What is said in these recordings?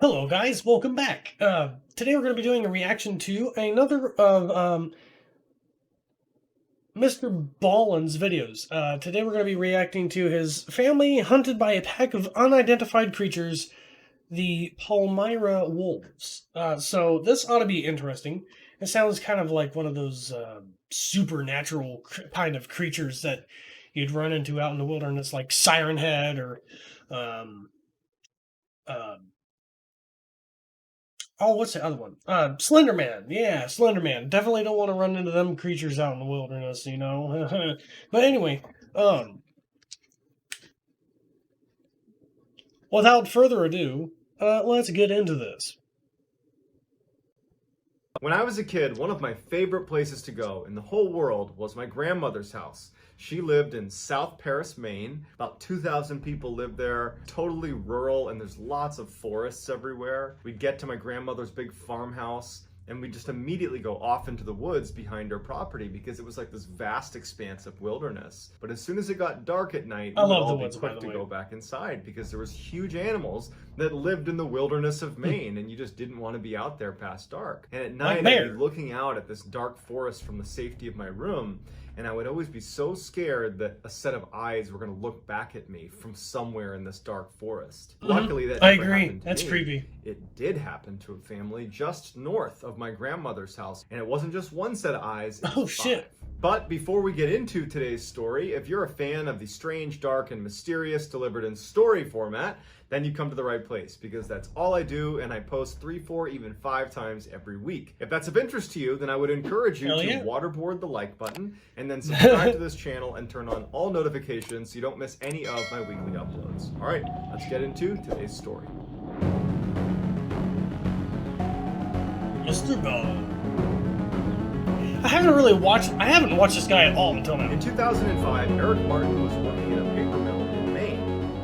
Hello, guys. Welcome back. Today we're going to be doing a reaction to another of Mr. Ballen's videos. Today we're going to be reacting to his family hunted by a pack of unidentified creatures, the Palmyra Wolves. So this ought to be interesting. It sounds kind of like one of those supernatural kind of creatures that you'd run into out in the wilderness, like Siren Head or um, uh, oh, what's the other one? Slender Man. Yeah, Slender Man. Definitely don't want to run into them creatures out in the wilderness, you know. But anyway, without further ado, let's get into this. When I was a kid, one of my favorite places to go in the whole world was my grandmother's house. She lived in South Paris, Maine. About 2,000 people live there, totally rural, and there's lots of forests everywhere. We'd get to my grandmother's big farmhouse, and we'd just immediately go off into the woods behind her property because it was like this vast expanse of wilderness. But as soon as it got dark at night, we would all be quick to go back inside because there was huge animals that lived in the wilderness of Maine, and you just didn't want to be out there past dark. And at night, I'd be looking out at this dark forest from the safety of my room, and I would always be so scared that a set of eyes were going to look back at me from somewhere in this dark forest. Luckily, that never happened to me. That's creepy. It did happen to a family just north of my grandmother's house, and it wasn't just one set of eyes. Oh, shit. But before we get into today's story, if you're a fan of the strange, dark, and mysterious delivered in story format, then you come to the right place, because that's all I do, and I post 3, 4, even 5 times every week. If that's of interest to you, then I would encourage you to waterboard the like button, and then subscribe to this channel and turn on all notifications so you don't miss any of my weekly uploads. All right, let's get into today's story. Mr. Ballen. I haven't watched this guy at all until now. In 2005, Eric Martin was working in a paper mill in Maine,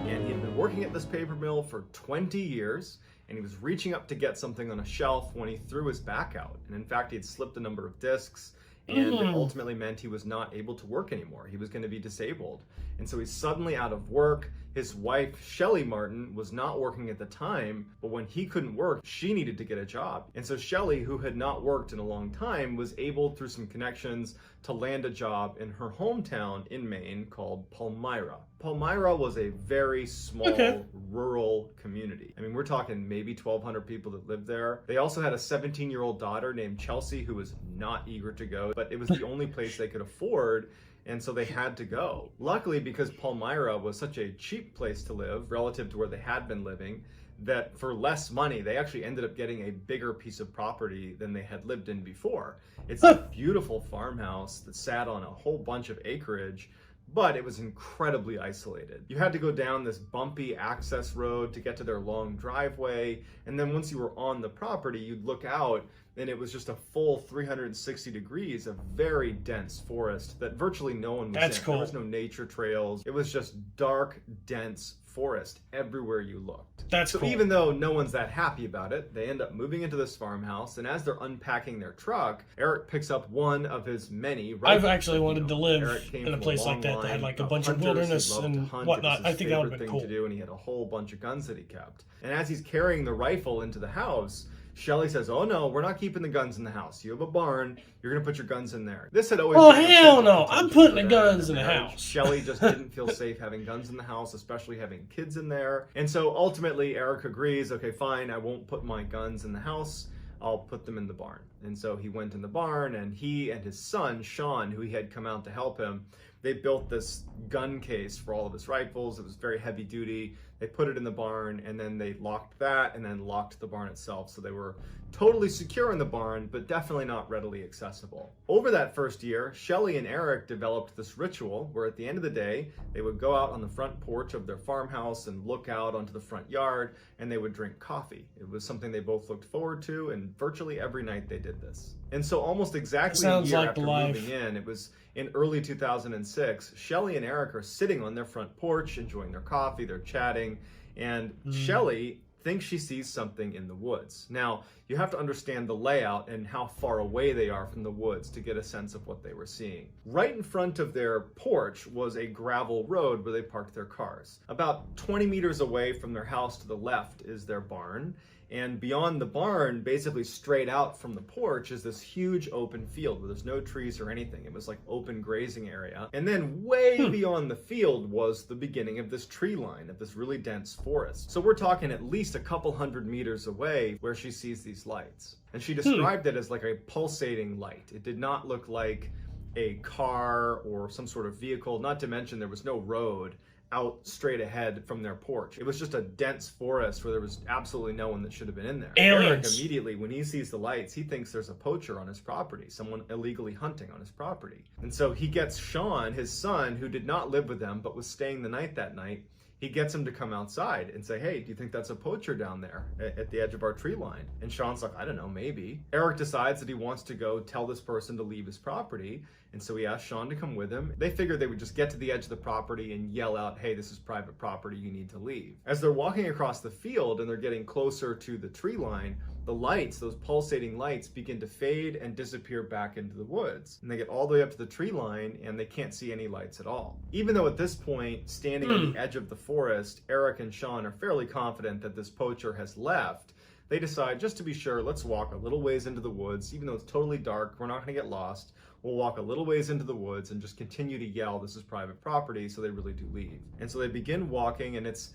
and he had been working at this paper mill for 20 years, and he was reaching up to get something on a shelf when he threw his back out. And in fact, he had slipped a number of discs, and it ultimately meant he was not able to work anymore. He was going to be disabled. And so he's suddenly out of work. His wife, Shelly Martin, was not working at the time, but when he couldn't work, she needed to get a job. And so Shelly, who had not worked in a long time, was able, through some connections, to land a job in her hometown in Maine called Palmyra. Palmyra was a very small, rural community. I mean, we're talking maybe 1,200 people that lived there. They also had a 17-year-old daughter named Chelsea who was not eager to go, but it was the only place they could afford, and so they had to go. Luckily, because Palmyra was such a cheap place to live relative to where they had been living, that for less money, they actually ended up getting a bigger piece of property than they had lived in before. It's a beautiful farmhouse that sat on a whole bunch of acreage, but it was incredibly isolated. You had to go down this bumpy access road to get to their long driveway, and then once you were on the property, you'd look out, and it was just a full 360 degrees of very dense forest that virtually no one was in. There was no nature trails. It was just dark, dense forest everywhere you looked. So even though no one's that happy about it, they end up moving into this farmhouse, and as they're unpacking their truck, Eric picks up one of his many rifles. I've actually wanted to live in a place like that had like a bunch of wilderness and whatnot. I think that would have been cool. To do, and he had a whole bunch of guns that he kept. And as he's carrying the rifle into the house, Shelly says, "Oh no, we're not keeping the guns in the house. You have a barn. You're gonna put your guns in there." This had always been hell no! I'm putting the guns in the house. Shelly just didn't feel safe having guns in the house, especially having kids in there. And so ultimately, Eric agrees. Okay, fine. I won't put my guns in the house. I'll put them in the barn. And so he went in the barn, and he and his son, Sean, who he had come out to help him, they built this gun case for all of his rifles. It was very heavy duty. They put it in the barn, and then they locked that and then locked the barn itself. So they were totally secure in the barn, but definitely not readily accessible. Over that first year, Shelly and Eric developed this ritual where at the end of the day, they would go out on the front porch of their farmhouse and look out onto the front yard, and they would drink coffee. It was something they both looked forward to, and virtually every night they did this. And so almost exactly a year after moving in, it was in early 2006, Shelly and Eric are sitting on their front porch, enjoying their coffee, they're chatting, and Shelly thinks she sees something in the woods. Now, you have to understand the layout and how far away they are from the woods to get a sense of what they were seeing. Right in front of their porch was a gravel road where they parked their cars. About 20 meters away from their house to the left is their barn, And beyond the barn, basically straight out from the porch, is this huge open field where there's no trees or anything. It was like open grazing area. And then way beyond the field was the beginning of this tree line, of this really dense forest. So we're talking at least a couple 100 meters away where she sees these lights. And she described it as like a pulsating light. It did not look like a car or some sort of vehicle, not to mention there was no road out straight ahead from their porch. It was just a dense forest where there was absolutely no one that should have been in there. Aliens. Eric immediately, when he sees the lights, he thinks there's a poacher on his property, someone illegally hunting on his property. And so he gets Sean, his son, who did not live with them but was staying the night that night, he gets him to come outside and say, hey, do you think that's a poacher down there at the edge of our tree line? And Sean's like, I don't know, maybe. Eric decides that he wants to go tell this person to leave his property. And so he asked Sean to come with him. They figured they would just get to the edge of the property and yell out, hey, this is private property, you need to leave. As they're walking across the field and they're getting closer to the tree line, the lights, those pulsating lights, begin to fade and disappear back into the woods. And they get all the way up to the tree line and they can't see any lights at all. Even though at this point, standing on the edge of the forest, Eric and Sean are fairly confident that this poacher has left, they decide, just to be sure, let's walk a little ways into the woods. Even though it's totally dark, we're not going to get lost. We'll walk a little ways into the woods and just continue to yell, this is private property, so they really do leave. And so they begin walking, and it's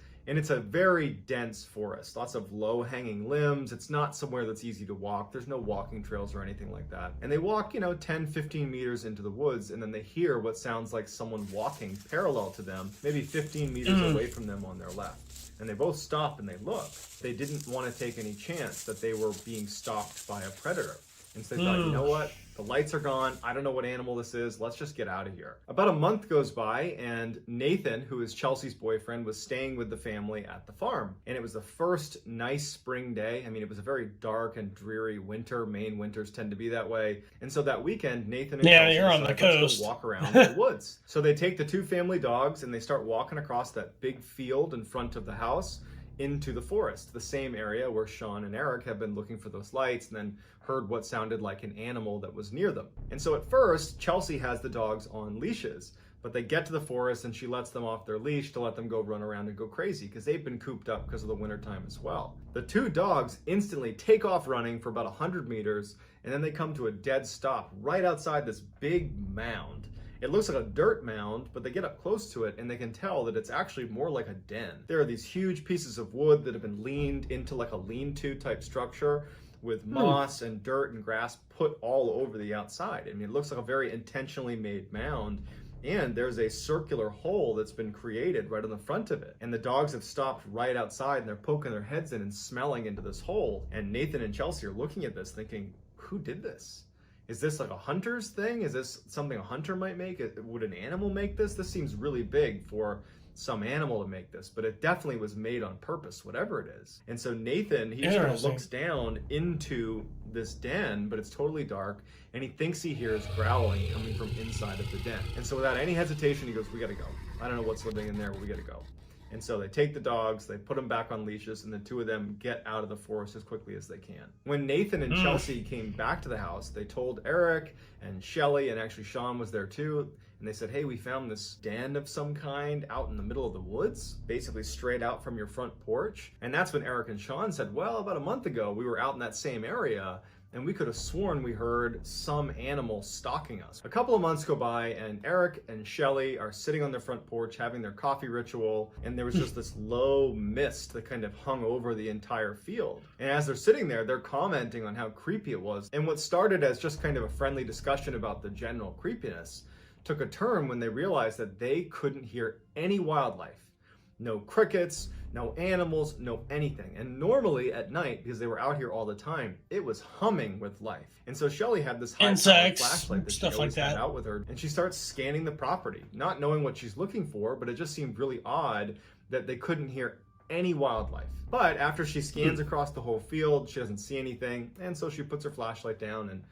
a very dense forest, lots of low-hanging limbs. It's not somewhere that's easy to walk. There's no walking trails or anything like that. And they walk, 10, 15 meters into the woods, and then they hear what sounds like someone walking parallel to them, maybe 15 meters away from them on their left. And they both stop and they look. They didn't want to take any chance that they were being stalked by a predator. And so they thought, you know what? The lights are gone. I don't know what animal this is. Let's just get out of here. About a month goes by, and Nathan, who is Chelsea's boyfriend, was staying with the family at the farm. And it was the first nice spring day. I mean, it was a very dark and dreary winter. Maine winters tend to be that way. And so that weekend, Nathan and Chelsea you're on the decided, let's coast. go walk around the woods. So they take the two family dogs and they start walking across that big field in front of the house into the forest, the same area where Sean and Eric have been looking for those lights and then heard what sounded like an animal that was near them. And so at first, Chelsea has the dogs on leashes, but they get to the forest and she lets them off their leash to let them go run around and go crazy because they've been cooped up because of the wintertime as well. The two dogs instantly take off running for about 100 meters and then they come to a dead stop right outside this big mound. It looks like a dirt mound, but they get up close to it and they can tell that it's actually more like a den. There are these huge pieces of wood that have been leaned into like a lean-to type structure with moss and dirt and grass put all over the outside. I mean, it looks like a very intentionally made mound, and there's a circular hole that's been created right on the front of it. And the dogs have stopped right outside and they're poking their heads in and smelling into this hole. And Nathan and Chelsea are looking at this thinking, who did this? Is this like a hunter's thing? Is this something a hunter might make? Would an animal make this? This seems really big for some animal to make this, but it definitely was made on purpose, whatever it is. And so Nathan, he just kind of looks down into this den, but it's totally dark, and he thinks he hears growling coming from inside of the den. And so without any hesitation, he goes, we gotta go. I don't know what's living in there, but we gotta go. And so they take the dogs, they put them back on leashes, and the two of them get out of the forest as quickly as they can. When Nathan and Chelsea came back to the house, they told Eric and Shelly, and actually Sean was there too, and they said, hey, we found this den of some kind out in the middle of the woods, basically straight out from your front porch. And that's when Eric and Sean said, well, about a month ago, we were out in that same area, and we could have sworn we heard some animal stalking us. A couple of months go by, and Eric and Shelly are sitting on their front porch having their coffee ritual, and there was just this low mist that kind of hung over the entire field. And as they're sitting there, they're commenting on how creepy it was. And what started as just kind of a friendly discussion about the general creepiness took a turn when they realized that they couldn't hear any wildlife. No crickets, no animals, no anything. And normally at night, because they were out here all the time, it was humming with life. And so Shelly had this high-powered flashlight that she always had out with her, and she starts scanning the property, not knowing what she's looking for, but it just seemed really odd that they couldn't hear any wildlife. But after she scans across the whole field, she doesn't see anything, and so she puts her flashlight down and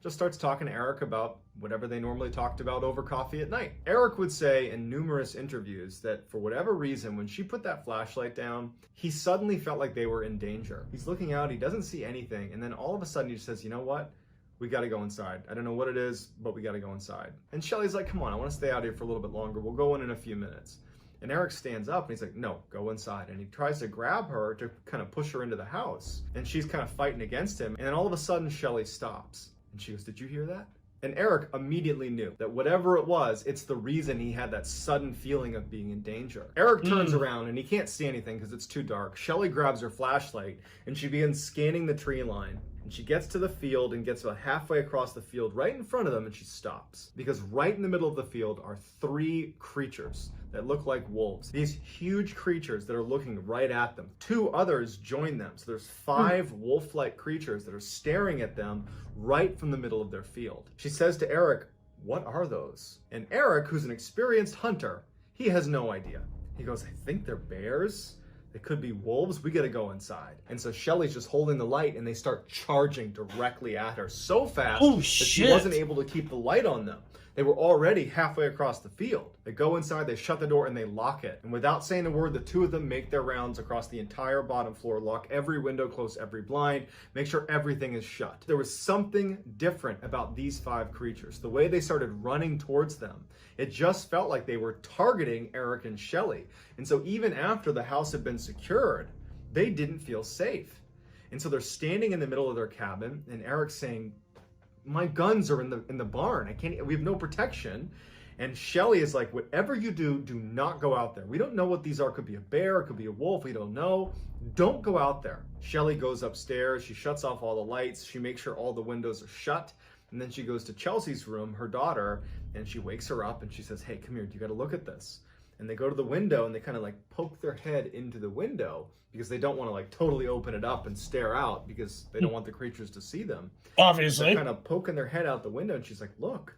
just starts talking to Eric about whatever they normally talked about over coffee at night. Eric would say in numerous interviews that for whatever reason, when she put that flashlight down, he suddenly felt like they were in danger. He's looking out, he doesn't see anything, and then all of a sudden he just says, you know what? We gotta go inside. I don't know what it is, but we gotta go inside. And Shelly's like, come on, I wanna stay out here for a little bit longer. We'll go in a few minutes. And Eric stands up and he's like, no, go inside. And he tries to grab her to kind of push her into the house. And she's kind of fighting against him. And then all of a sudden, Shelley stops. And she goes, did you hear that? And Eric immediately knew that whatever it was, it's the reason he had that sudden feeling of being in danger. Eric turns around and he can't see anything because it's too dark. Shelley grabs her flashlight and she begins scanning the tree line. And she gets to the field and gets about halfway across the field right in front of them, and she stops. Because right in the middle of the field are 3 creatures that look like wolves. These huge creatures that are looking right at them. 2 others join them. So there's 5 wolf-like creatures that are staring at them right from the middle of their field. She says to Eric, what are those? And Eric, who's an experienced hunter, he has no idea. He goes, I think they're bears. They could be wolves. We gotta go inside. And so Shelley's just holding the light and they start charging directly at her so fast that she wasn't able to keep the light on them. They were already halfway across the field. They go inside, they shut the door, and they lock it. And without saying a word, the 2 of them make their rounds across the entire bottom floor, lock every window, close every blind, make sure everything is shut. There was something different about these 5 creatures. The way they started running towards them, it just felt like they were targeting Eric and Shelley. And so even after the house had been secured, they didn't feel safe. And so they're standing in the middle of their cabin, and Eric's saying, my guns are in the barn. We have no protection. And Shelley is like, whatever you do, do not go out there. We don't know what these are. It could be a bear, it could be a wolf, we don't know. Don't go out there. Shelley goes upstairs, she shuts off all the lights, she makes sure all the windows are shut. And then she goes to Chelsea's room, her daughter, and she wakes her up and she says, hey, come here, you gotta look at this. And they go to the window and they kind of like poke their head into the window because they don't want to like totally open it up and stare out because they don't want the creatures to see them. Obviously. They're kind of poking their head out the window and she's like, look.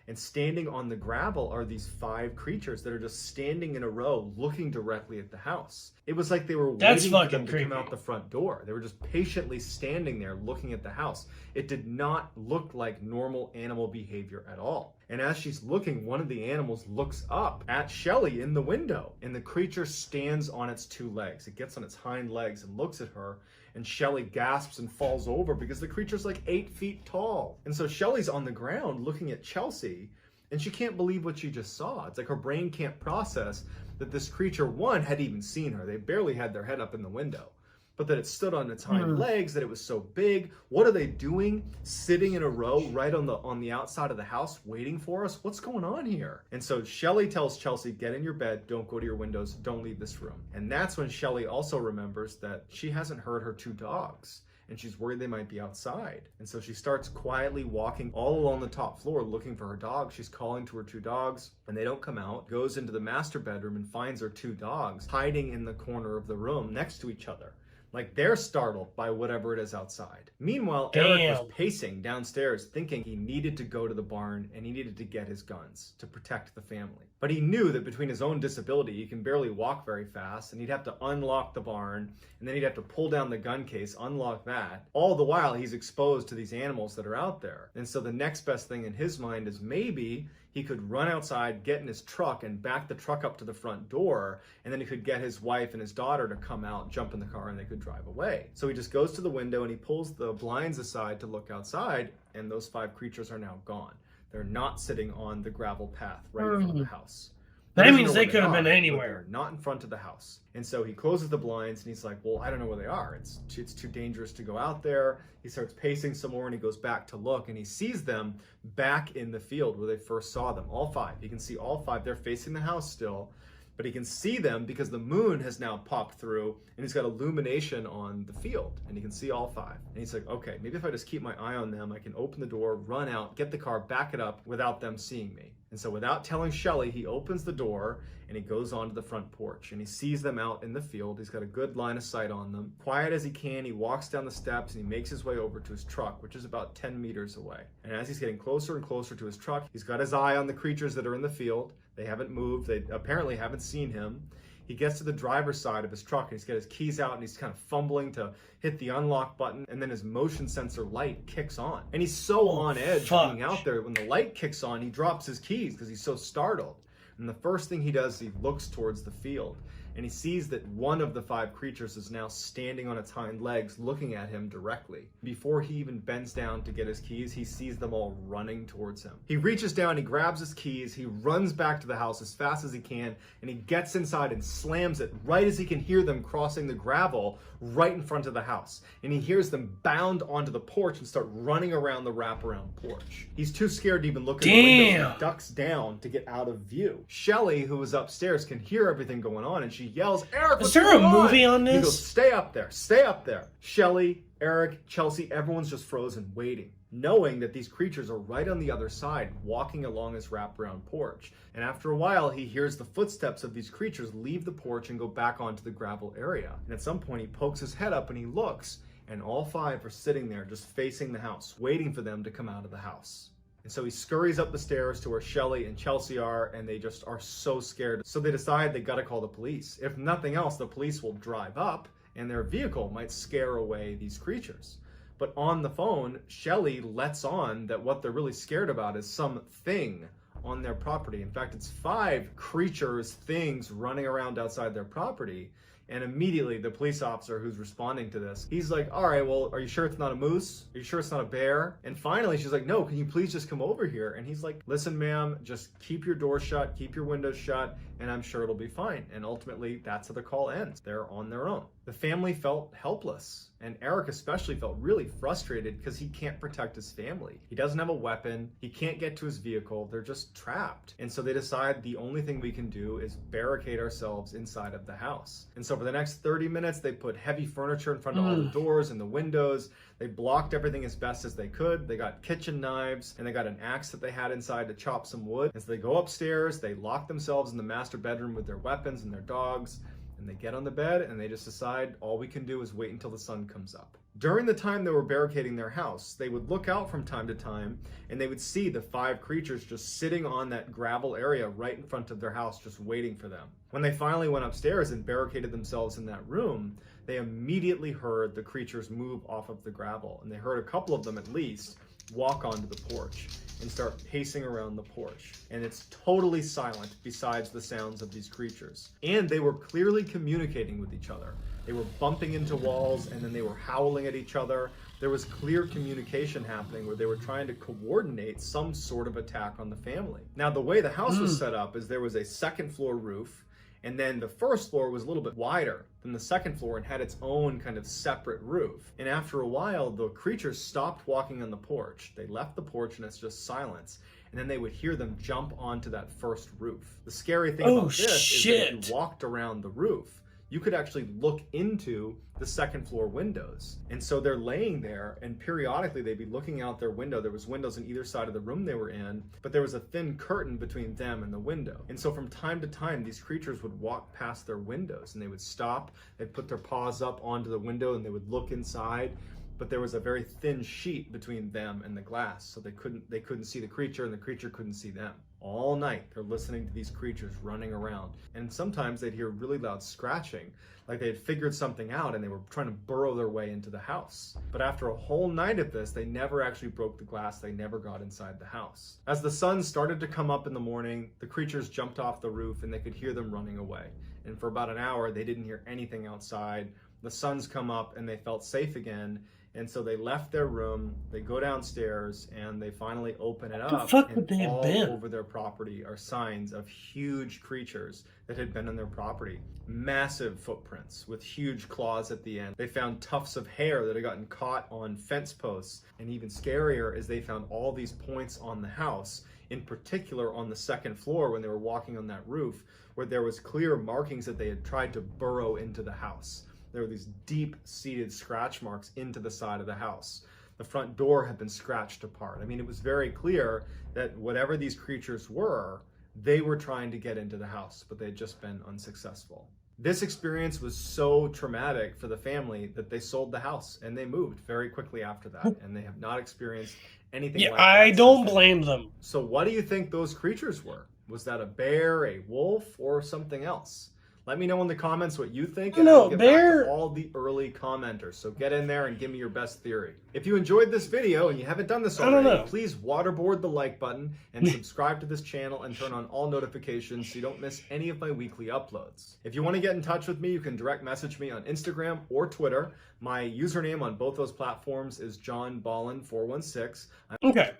And standing on the gravel are these 5 creatures that are just standing in a row looking directly at the house. It was like they were waiting for them to come out the front door. They were just patiently standing there looking at the house. It did not look like normal animal behavior at all. And as she's looking, one of the animals looks up at Shelley in the window, and the creature stands on its 2 legs. It gets on its hind legs and looks at her, and Shelley gasps and falls over because the creature's like 8 feet tall. And so Shelley's on the ground looking at Chelsea, and she can't believe what she just saw. It's like her brain can't process that this creature, one, had even seen her. They barely had their head up in the window. But that it stood on its hind legs, that it was so big. What are they doing? Sitting in a row right on the outside of the house waiting for us? What's going on here? And so Shelley tells Chelsea, get in your bed, don't go to your windows, don't leave this room. And that's when Shelley also remembers that she hasn't heard her 2 dogs. And she's worried they might be outside. And so she starts quietly walking all along the top floor looking for her dogs. She's calling to her 2 dogs and they don't come out. Goes into the master bedroom and finds her 2 dogs hiding in the corner of the room next to each other. Like they're startled by whatever it is outside. Meanwhile, Eric was pacing downstairs thinking he needed to go to the barn and he needed to get his guns to protect the family. But he knew that between his own disability, he can barely walk very fast, and he'd have to unlock the barn, and then he'd have to pull down the gun case, unlock that. All the while, he's exposed to these animals that are out there. And so the next best thing in his mind is maybe he could run outside, get in his truck, and back the truck up to the front door, and then he could get his wife and his daughter to come out, jump in the car, and they could drive away. So he just goes to the window and he pulls the blinds aside to look outside, and those 5 creatures are now gone. They're not sitting on the gravel path right in front of the house. That means they could have been anywhere. Not in front of the house. And so he closes the blinds and he's like, well, I don't know where they are. It's too dangerous to go out there. He starts pacing some more and he goes back to look and he sees them back in the field where they first saw them, all 5. He can see all 5. They're facing the house still, but he can see them because the moon has now popped through and he's got illumination on the field and he can see all 5. And he's like, okay, maybe if I just keep my eye on them, I can open the door, run out, get the car, back it up without them seeing me. And so without telling Shelley, he opens the door and he goes onto the front porch and he sees them out in the field. He's got a good line of sight on them. Quiet as he can, he walks down the steps and he makes his way over to his truck, which is about 10 meters away. And as he's getting closer and closer to his truck, he's got his eye on the creatures that are in the field. They haven't moved. They apparently haven't seen him. He gets to the driver's side of his truck and he's got his keys out and he's kind of fumbling to hit the unlock button, and then his motion sensor light kicks on. And he's so on edge being out there. When the light kicks on, he drops his keys because he's so startled. And the first thing he does, he looks towards the field and he sees that one of the 5 creatures is now standing on its hind legs looking at him directly. Before he even bends down to get his keys, he sees them all running towards him. He reaches down, he grabs his keys, he runs back to the house as fast as he can, and he gets inside and slams it right as he can hear them crossing the gravel right in front of the house. And he hears them bound onto the porch and start running around the wraparound porch. He's too scared to even look at the window. He ducks down to get out of view. Shelly, who was upstairs, can hear everything going on, and she yells, "Eric, what's Is there a movie on this?" He goes, "Stay up there, stay up there." Shelly, Eric, Chelsea, everyone's just frozen, waiting, knowing that these creatures are right on the other side, walking along his wraparound porch. And after a while, he hears the footsteps of these creatures leave the porch and go back onto the gravel area. And at some point, he pokes his head up and he looks, and all 5 are sitting there just facing the house, waiting for them to come out of the house. And so he scurries up the stairs to where Shelly and Chelsea are, and they just are so scared. So they decide they gotta call the police. If nothing else, the police will drive up, and their vehicle might scare away these creatures. But on the phone, Shelly lets on that what they're really scared about is something on their property. In fact, it's 5 creatures, things running around outside their property. And immediately the police officer who's responding to this, he's like, "All right, well, are you sure it's not a moose? Are you sure it's not a bear?" And finally she's like, "No, can you please just come over here?" And he's like, "Listen, ma'am, just keep your door shut, keep your windows shut, and I'm sure it'll be fine." And ultimately, that's how the call ends. They're on their own. The family felt helpless, and Eric especially felt really frustrated because he can't protect his family. He doesn't have a weapon, he can't get to his vehicle, they're just trapped. And so they decide the only thing we can do is barricade ourselves inside of the house. And so for the next 30 minutes, they put heavy furniture in front of all the doors and the windows. They blocked everything as best as they could. They got kitchen knives, and they got an axe that they had inside to chop some wood. And so they go upstairs, they lock themselves in the master bedroom with their weapons and their dogs, and they get on the bed and they just decide all we can do is wait until the sun comes up. During the time they were barricading their house, they would look out from time to time and they would see the 5 creatures just sitting on that gravel area right in front of their house, just waiting for them. When they finally went upstairs and barricaded themselves in that room, they immediately heard the creatures move off of the gravel, and they heard a couple of them at least walk onto the porch and start pacing around the porch. And it's totally silent besides the sounds of these creatures. And they were clearly communicating with each other. They were bumping into walls, and then they were howling at each other. There was clear communication happening where they were trying to coordinate some sort of attack on the family. Now, the way the house was set up is there was a 2nd floor roof, and then the 1st floor was a little bit wider than the 2nd floor and had its own kind of separate roof. And after a while, the creatures stopped walking on the porch. They left the porch and it's just silence. And then they would hear them jump onto that 1st roof. The scary thing about this is that if you walked around the roof, you could actually look into the 2nd floor windows. And so they're laying there, and periodically they'd be looking out their window. There was windows on either side of the room they were in, but there was a thin curtain between them and the window. And so from time to time, these creatures would walk past their windows, and they would stop, they'd put their paws up onto the window, and they would look inside. But there was a very thin sheet between them and the glass, so they couldn't see the creature, and the creature couldn't see them. All night, they're listening to these creatures running around. And sometimes they'd hear really loud scratching, like they had figured something out and they were trying to burrow their way into the house. But after a whole night of this, they never actually broke the glass. They never got inside the house. As the sun started to come up in the morning, the creatures jumped off the roof and they could hear them running away. And for about an hour, they didn't hear anything outside. The sun's come up and they felt safe again. And so they left their room, they go downstairs, and they finally open it up. What the fuck would and they have all been? over their property are signs of huge creatures that had been on their property. Massive footprints with huge claws at the end. They found tufts of hair that had gotten caught on fence posts. And even scarier is they found all these points on the house, in particular on the 2nd floor when they were walking on that roof, where there was clear markings that they had tried to burrow into the house. There were these deep-seated scratch marks into the side of the house. The front door had been scratched apart. I mean, it was very clear that whatever these creatures were, they were trying to get into the house, but they had just been unsuccessful. This experience was so traumatic for the family that they sold the house and they moved very quickly after that, and they have not experienced anything like that. I don't blame them. So what do you think those creatures were? Was that a bear, a wolf, or something else? Let me know in the comments what you think, I and know, I'll get back Bear. to all the early commenters. So get in there and give me your best theory. If you enjoyed this video and you haven't done this I don't already, know. please waterboard the like button and subscribe to this channel and turn on all notifications so you don't miss any of my weekly uploads. If you want to get in touch with me, you can direct message me on Instagram or Twitter. My username on both those platforms is JohnBallen416. Okay.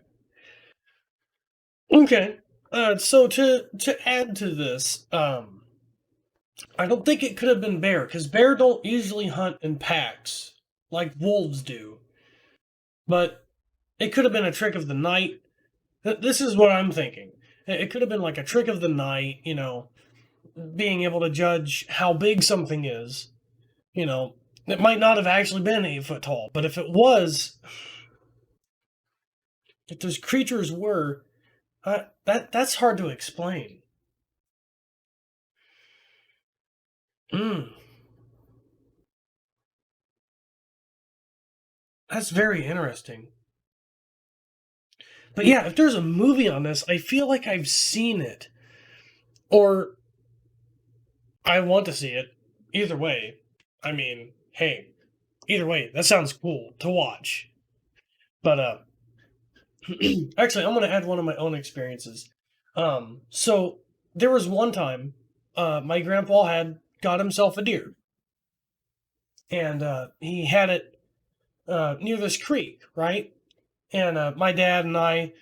Okay. So to add to this, I don't think it could have been bear, because bear don't usually hunt in packs like wolves do. But it could have been a trick of the night. This is what I'm thinking. It could have been like a trick of the night, you know, being able to judge how big something is. You know, it might not have actually been 8 foot tall, but if it was, if those creatures were, that's hard to explain. That's very interesting. But yeah, if there's a movie on this, I feel like I've seen it. Or I want to see it. Either way. I mean, hey, either way, that sounds cool to watch. But actually, I'm going to add one of my own experiences. So there was one time my grandpa had got himself a deer. And he had it near this creek, right? And my dad and I,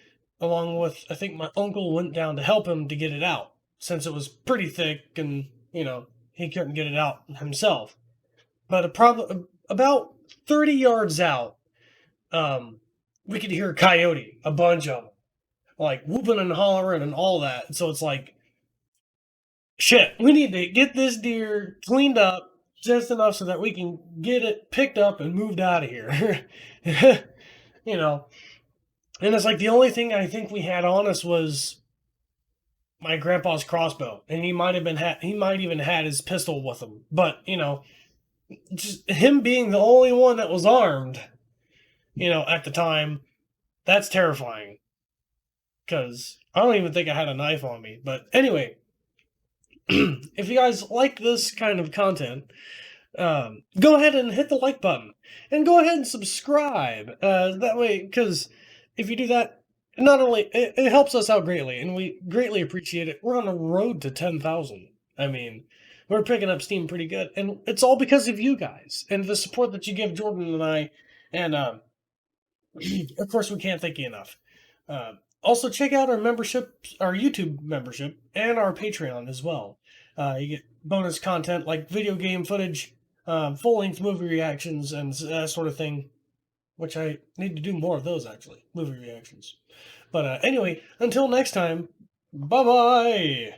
along with, I think, my uncle, went down to help him to get it out, since it was pretty thick and, you know, he couldn't get it out himself. But about 30 yards out, we could hear a coyote, a bunch of them, like whooping and hollering and all that. So it's like, shit, we need to get this deer cleaned up just enough so that we can get it picked up and moved out of here. You know, and it's like the only thing I think we had on us was my grandpa's crossbow, and he might even had his pistol with him. But you know, just him being the only one that was armed, you know, at the time, that's terrifying. Because I don't even think I had a knife on me. But anyway, if you guys like this kind of content, go ahead and hit the like button, and go ahead and subscribe. That way, because if you do that, not only it helps us out greatly, and we greatly appreciate it. We're on the road to 10,000. I mean, we're picking up steam pretty good, and it's all because of you guys and the support that you give Jordan and I. And of course, we can't thank you enough. Also, check out our membership, our YouTube membership, and our Patreon as well. You get bonus content like video game footage, full-length movie reactions, and that sort of thing, which I need to do more of those, actually, movie reactions. But anyway, until next time, bye-bye!